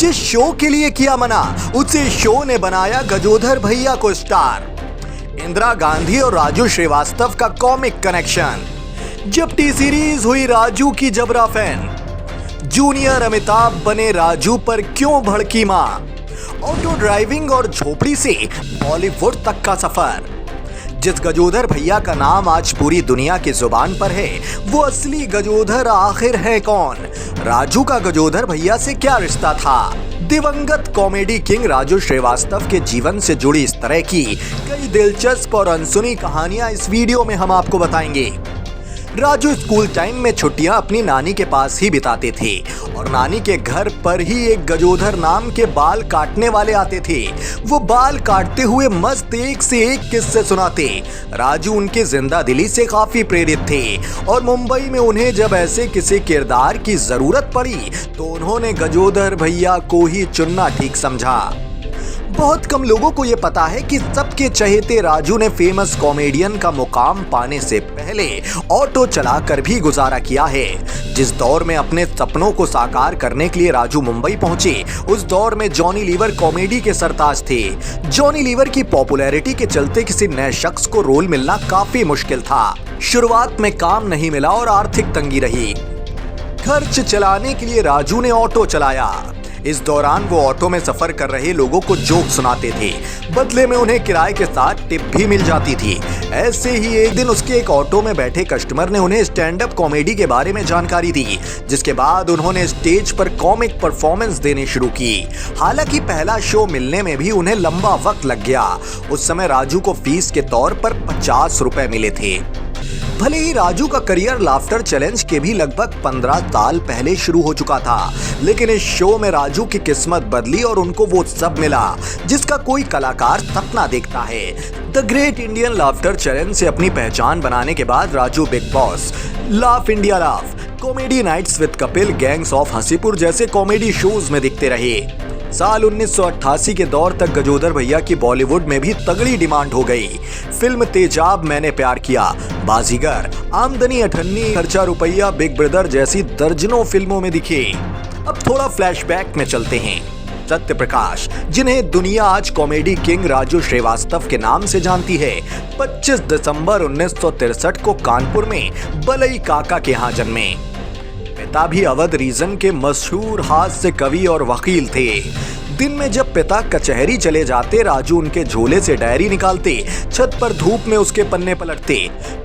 जिस शो के लिए किया मना, उसे शो ने बनाया गजोधर भैया को स्टार। इंदिरा गांधी और राजू श्रीवास्तव का कॉमिक कनेक्शन। जब टी सीरीज हुई राजू की जबरा फैन, जूनियर अमिताभ बने राजू पर क्यों भड़की मां। ऑटो ड्राइविंग और झोपड़ी से बॉलीवुड तक का सफर। जिस गजोधर भैया का नाम आज पूरी दुनिया की जुबान पर है, वो असली गजोधर आखिर है कौन? राजू का गजोधर भैया से क्या रिश्ता था? दिवंगत कॉमेडी किंग राजू श्रीवास्तव के जीवन से जुड़ी इस तरह की कई दिलचस्प और अनसुनी कहानियां इस वीडियो में हम आपको बताएंगे। राजू स्कूल टाइम में छुट्टियां अपनी नानी के पास ही बिताते थे और नानी के घर पर ही एक गजोधर नाम के बाल काटने वाले आते थे। वो बाल काटते हुए मस्त एक से एक किस्से सुनाते। राजू उनके जिंदा दिली से काफी प्रेरित थे और मुंबई में उन्हें जब ऐसे किसी किरदार की जरूरत पड़ी तो उन्होंने गजोधर भैया को ही चुनना ठीक समझा। बहुत कम लोगों को यह पता है कि सबके चहेते राजू ने फेमस कॉमेडियन का मुकाम पाने से पहले ऑटो चलाकर भी गुजारा किया है। जिस दौर में अपने सपनों को साकार करने के लिए राजू मुंबई पहुंचे, उस दौर में जॉनी लीवर कॉमेडी के सरताज थे। जॉनी लीवर की पॉपुलैरिटी के चलते किसी नए शख्स को रोल मिलना काफी मुश्किल था। शुरुआत में काम नहीं मिला और आर्थिक तंगी रही। खर्च चलाने के लिए राजू ने ऑटो चलाया। इस दौरान वो ऑटो में सफर कर रहे लोगों को जोक सुनाते थे। बदले में उन्हें किराए के साथ टिप भी मिल जाती थी। ऐसे ही एक दिन उसके एक ऑटो में बैठे कस्टमर ने उन्हें स्टैंड अप कॉमेडी के बारे में जानकारी दी, जिसके बाद उन्होंने स्टेज पर कॉमिक परफॉर्मेंस देनी शुरू की। हालांकि पहला शो मिलने में भी उन्हें लंबा वक्त लग गया। उस समय राजू को फीस के तौर पर 50 रुपए मिले थे। भले ही राजू का करियर लाफ्टर चैलेंज के भी लगभग 15 साल पहले शुरू हो चुका था, लेकिन इस शो में राजू की किस्मत बदली और उनको वो सब मिला जिसका कोई कलाकार सपना देखता है। The great Indian laughter challenge से अपनी पहचान बनाने के बाद Raju Bigg Boss, laugh India laugh, comedy nights with Kapil, gangs of Haseepur जैसे कॉमेडी शोज में दिखते रहे। साल 1988 के दौर तक गजोधर भैया की बॉलीवुड में भी तगड़ी डिमांड हो गई। फिल्म तेजाब, मैंने प्यार किया, बाजीगर, आमदनी अठन्नी, खर्चा रुपया, बिग ब्रदर जैसी दर्जनों फिल्मों में दिखे। अब थोड़ा फ्लैशबैक में चलते हैं। सत्य प्रकाश, जिन्हें दुनिया आज कॉमेडी किंग राजू श्रीवास्तव के नाम से जानती है, 25 दिसंबर 1963 को कानपुर में बलई काका के यहाँ जन्मे। पिता भी अवध रीजन के मशहूर हास्य कवि और वकील थे। दिन में जब पिता कचहरी चले जाते, राजू उनके झोले से डायरी निकालते, छत पर धूप में उसके पन्ने पलटते।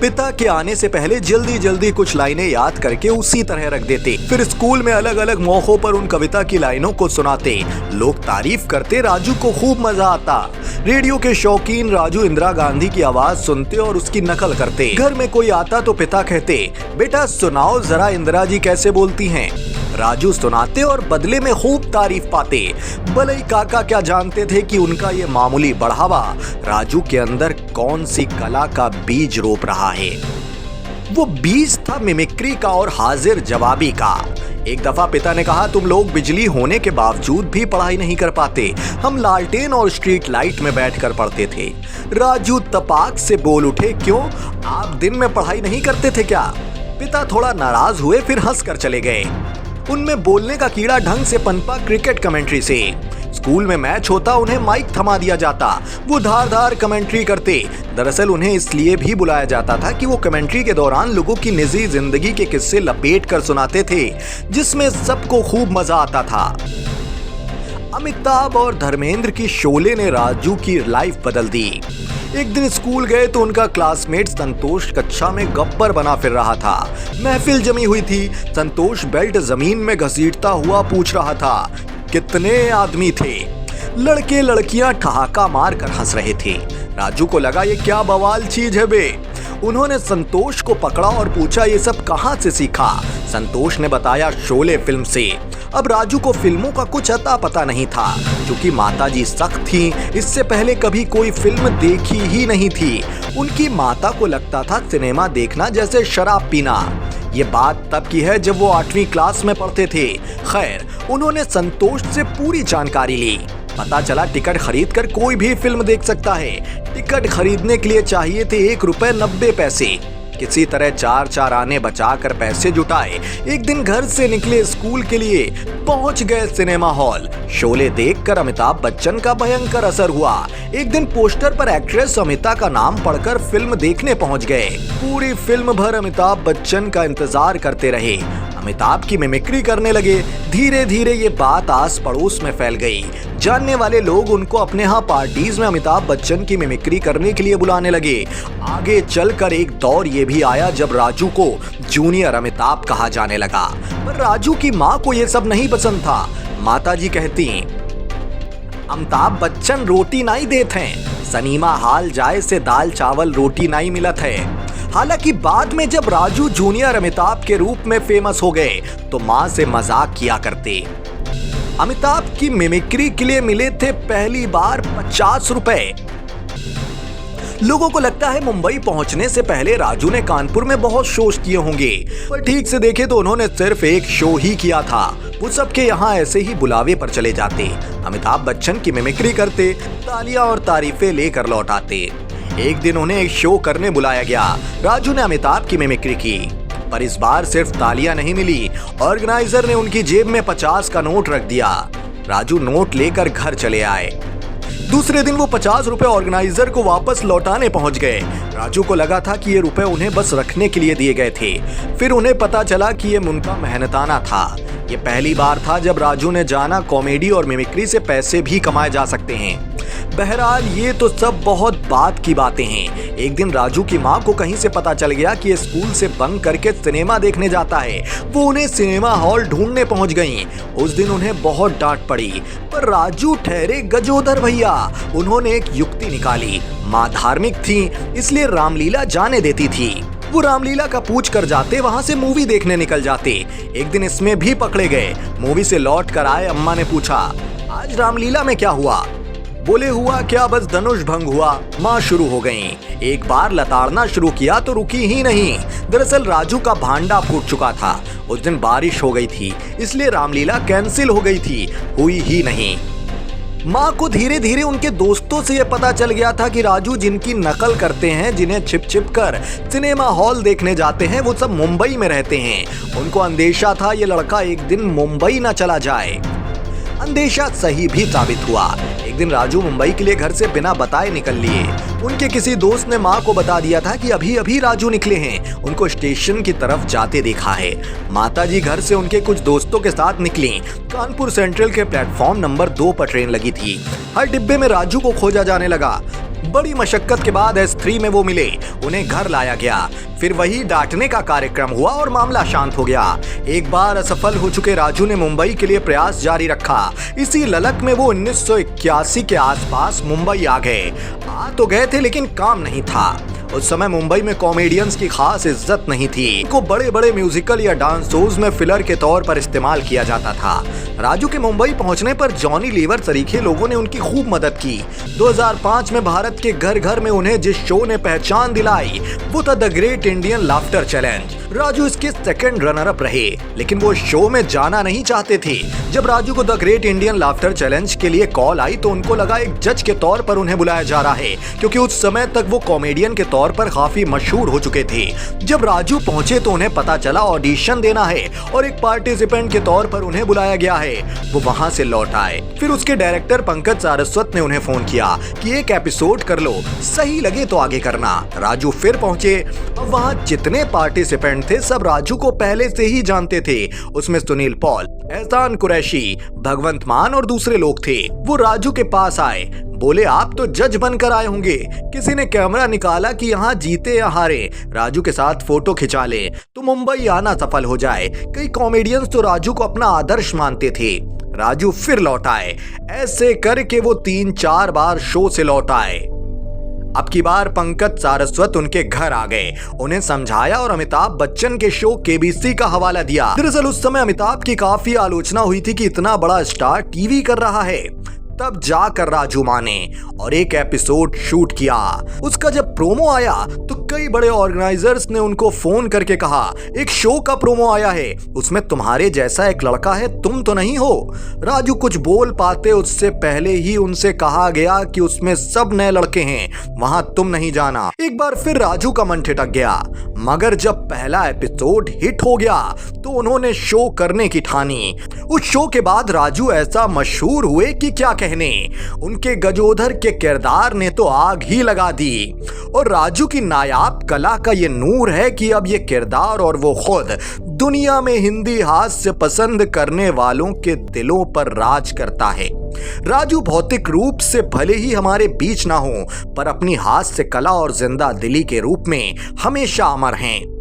पिता के आने से पहले जल्दी जल्दी कुछ लाइनें याद करके उसी तरह रख देते। फिर स्कूल में अलग अलग मौकों पर उन कविता की लाइनों को सुनाते। लोग तारीफ करते, राजू को खूब मजा आता। रेडियो के शौकीन राजू इंदिरा गांधी की आवाज सुनते और उसकी नकल करते। घर में कोई आता तो पिता कहते, बेटा सुनाओ जरा इंदिरा जी कैसे बोलती हैं। राजू सुनाते और बदले में खूब तारीफ पाते। बलई काका क्या जानते थे कि उनका ये मामूली बढ़ावा राजू के अंदर कौन सी कला का बीज रोप रहा है। वो बीज था मिमिक्री का और हाजिर जवाबी का। एक दफा पिता ने कहा, तुम लोग बिजली होने के बावजूद भी पढ़ाई नहीं कर पाते, हम लालटेन और स्ट्रीट लाइट में बैठकर पढ़ते थे। राजू तपाक से बोल उठे, क्यों, आप दिन में पढ़ाई नहीं करते थे क्या? पिता थोड़ा नाराज हुए, फिर हंसकर चले गए। उनमें बोलने का कीड़ा ढंग से पनपा क्रिकेट कमेंट्री से। स्कूल में मैच होता, उन्हें माइक थमा दिया जाता, वो धार कमेंट्री करते। दरअसल उन्हें इसलिए भी बुलाया जाता था कि वो कमेंट्री के दौरान लोगों की निजी जिंदगी के किस्से लपेट कर सुनाते थे, जिसमें सबको खूब मजा आता था। अमिताभ और धर्मेंद्र की शोले ने राजू की लाइफ बदल दी। एक दिन स्कूल गए तो उनका क्लासमेट संतोष कक्षा में गब्बर बना फिर रहा था। महफिल जमी हुई थी। संतोष बेल्ट जमीन में घसीटता हुआ पूछ रहा था, कितने आदमी थे? लड़के लड़कियां ठहाका मार कर हंस रहे थे। राजू को लगा, ये क्या बवाल चीज है बे। उन्होंने संतोष को पकड़ा और पूछा, ये सब कहां से सीखा? संतोष ने बताया, शोले फिल्म से। अब राजू को फिल्मों का कुछ अता पता नहीं था, क्योंकि माताजी सख्त थीं, इससे पहले कभी कोई फिल्म देखी ही नहीं थी। उनकी माता को लगता था सिनेमा देखना जैसे शराब पीना। ये बात तब की है जब वो 8वीं क्लास में पढ़ते थे। खैर, उन्होंने संतोष से पूरी जानकारी ली। पता चला टिकट खरीदकर कोई भी फिल्म देख सकता है। टिकट खरीदने के लिए चाहिए थे ₹1.90। किसी तरह चार चार आने बचाकर पैसे जुटाए एक दिन घर से निकले स्कूल के लिए पहुंच गए सिनेमा हॉल। शोले देखकर अमिताभ बच्चन का भयंकर असर हुआ। एक दिन पोस्टर पर एक्ट्रेस अमिता का नाम पढ़कर फिल्म देखने पहुंच गए। पूरी फिल्म भर अमिताभ बच्चन का इंतजार करते रहे। अमिताभ की मिमिक्री करने लगे। धीरे धीरे ये बात आस पड़ोस में फैल गई। जानने वाले लोग उनको अपने यहाँ पार्टीज में अमिताभ बच्चन की मिमिक्री करने के लिए बुलाने लगे। आगे चलकर एक दौर ये भी आया जब राजू को जूनियर अमिताभ कहा जाने लगा। पर राजू की माँ को ये सब नहीं पसंद था। माताजी कहती, अमिताभ बच्चन रोटी नहीं देते हैं, सनीमा हाल जाए से दाल चावल रोटी नहीं मिलत है। हालांकि बाद में जब राजू जूनियर अमिताभ के रूप में फेमस हो गए तो मां से मजाक किया करते। अमिताभ की मिमिक्री के लिए मिले थे पहली बार 50 रुपए। लोगों को लगता है मुंबई पहुंचने से पहले राजू ने कानपुर में बहुत शोज किए होंगे, पर ठीक से देखे तो उन्होंने सिर्फ एक शो ही किया था। वो सबके यहाँ ऐसे ही बुलावे पर चले जाते, अमिताभ बच्चन की मिमिक्री करते, तालियां और तारीफें लेकर लौट आते। एक दिन उन्हें एक शो करने बुलाया गया। राजू ने अमिताभ की मिमिक्री की, पर इस बार सिर्फ तालियां नहीं मिली। ऑर्गेनाइजर ने उनकी जेब में 50 का नोट रख दिया। राजू नोट लेकर घर चले आए। दूसरे दिन वो 50 रुपए ऑर्गेनाइजर को वापस लौटाने पहुंच गए। राजू को लगा था कि ये रुपए उन्हें बस रखने के लिए दिए गए थे। फिर उन्हें पता चला कि ये उनका मेहनताना था। ये पहली बार था जब राजू ने जाना कॉमेडी और मिमिक्री से पैसे भी कमाए जा सकते हैं। बहरहाल ये तो सब बहुत बात की बातें हैं। एक दिन राजू की माँ को कहीं से पता चल गया कि ये स्कूल से बंक करके सिनेमा देखने जाता है। वो उन्हें सिनेमा हॉल ढूंढने पहुंच गईं। उस दिन उन्हें बहुत डांट पड़ी, पर राजू ठहरे गजोधर भैया। उन्होंने एक युक्ति निकाली। माँ धार्मिक थी, इसलिए रामलीला जाने देती थी। वो रामलीला का पूछ कर जाते, वहां से मूवी देखने निकल जाते। एक दिन इसमें भी पकड़े गए। मूवी से लौट कर आए, अम्मा ने पूछा, आज रामलीला में क्या हुआ? बोले, हुआ क्या, बस धनुष भंग हुआ। माँ शुरू हो गईं। एक बार लताड़ना शुरू किया तो रुकी ही नहीं। दरअसल राजू का भांडा फूट चुका था। उस दिन बारिश हो गई थी, इसलिए रामलीला कैंसिल हो गई थी, हुई ही नहीं। माँ को धीरे धीरे उनके दोस्तों से यह पता चल गया था कि राजू जिनकी नकल करते हैं, जिन्हें छिप छिप कर सिनेमा हॉल देखने जाते हैं, वो सब मुंबई में रहते हैं। उनको अंदेशा था ये लड़का एक दिन मुंबई न चला जाए। अंदेशा सही भी साबित हुआ। एक दिन राजू मुंबई के लिए घर से बिना बताए निकल लिए। उनके किसी दोस्त ने माँ को बता दिया था कि अभी अभी राजू निकले हैं, उनको स्टेशन की तरफ जाते देखा है। माताजी घर से उनके कुछ दोस्तों के साथ निकली। कानपुर सेंट्रल के प्लेटफॉर्म नंबर 2 पर ट्रेन लगी थी। हर डिब्बे में राजू को खोजा जाने लगा। बड़ी मशक्कत के बाद S3 में वो मिले। उन्हें घर लाया गया। फिर वही डांटने का कार्यक्रम हुआ और मामला शांत हो गया। एक बार असफल हो चुके राजू ने मुंबई के लिए प्रयास जारी रखा। इसी ललक में वो 1981 के आसपास मुंबई आ गए। आ तो गए थे, लेकिन काम नहीं था। उस समय मुंबई में कॉमेडियंस की खास इज्जत नहीं थी। इनको बड़े बड़े म्यूजिकल या डांस शोज में फिलर के तौर पर इस्तेमाल किया जाता था। राजू के मुंबई पहुंचने पर जॉनी लीवर सरीखे लोगों ने उनकी खूब मदद की। 2005 में भारत के घर घर में उन्हें जिस शो ने पहचान दिलाई वो था the great Indian laughter challenge. Raju इसके सेकंड रनर अप रहे, लेकिन वो शो में जाना नहीं चाहते थे। जब राजू को the great Indian laughter challenge के लिए कॉल आई तो उनको लगा एक जज के तौर पर उन्हें बुलाया जा रहा है, क्योंकि उस समय तक वो कॉमेडियन के तौर पर काफी मशहूर हो चुके थे। जब राजू पहुंचे तो उन्हें पता चला ऑडिशन देना है और एक पार्टिसिपेंट के तौर पर उन्हें बुलाया गया है। वो वहां से लौट आए। फिर उसके डायरेक्टर पंकज सारस्वत ने उन्हें फोन किया कि एक एपिसोड कर लो, सही लगे तो आगे करना। राजू फिर पहुंचे। वहां जितने पार्टिसिपेंट थे सब राजू को पहले से ही जानते थे। उसमें सुनील पॉल, एहसान कुरैशी, भगवंत मान और दूसरे लोग थे। वो राजू के पास आए, बोले, आप तो जज बनकर आए होंगे। किसी ने कैमरा निकाला कि यहाँ जीते या हारे राजू के साथ फोटो खिंचा ले तो मुंबई आना सफल हो जाए। कई कॉमेडियंस तो राजू को अपना आदर्श मानते थे। राजू फिर लौट आए। ऐसे करके वो 3-4 बार शो से लौट आए। अब की बार पंकज सारस्वत उनके घर आ गए, उन्हें समझाया और अमिताभ बच्चन के शो केबीसी का हवाला दिया। दरअसल उस समय अमिताभ की काफी आलोचना हुई थी कि इतना बड़ा स्टार टीवी कर रहा है। तब जाकर राजू माने और एक एपिसोड शूट किया। उसका जब प्रोमो आया तो कई बड़े ऑर्गेनाइजर्स ने उनको फोन करके कहा, एक शो का प्रोमो आया है, उसमें तुम्हारे जैसा एक लड़का है, तुम तो नहीं हो। राजू कुछ बोल पाते उससे पहले ही उनसे कहा गया कि उसमें सब नए लड़के हैं, वहां तुम नहीं जाना। एक बार फिर राजू का मन ठिठक गया, मगर जब पहला एपिसोड हिट हो गया तो उन्होंने शो करने की ठानी। उस शो के बाद राजू ऐसा मशहूर हुए कि क्या कहने। उनके गजोधर के किरदार ने तो आग ही लगा दी और राजू की नायाब कला का ये नूर है कि अब ये किरदार और वो खुद दुनिया में हिंदी हास्य पसंद करने वालों के दिलों पर राज करता है। राजू भौतिक रूप से भले ही हमारे बीच ना हो, पर अपनी हास्य कला और जिंदा दिली के रूप में हमेशा अमर हैं।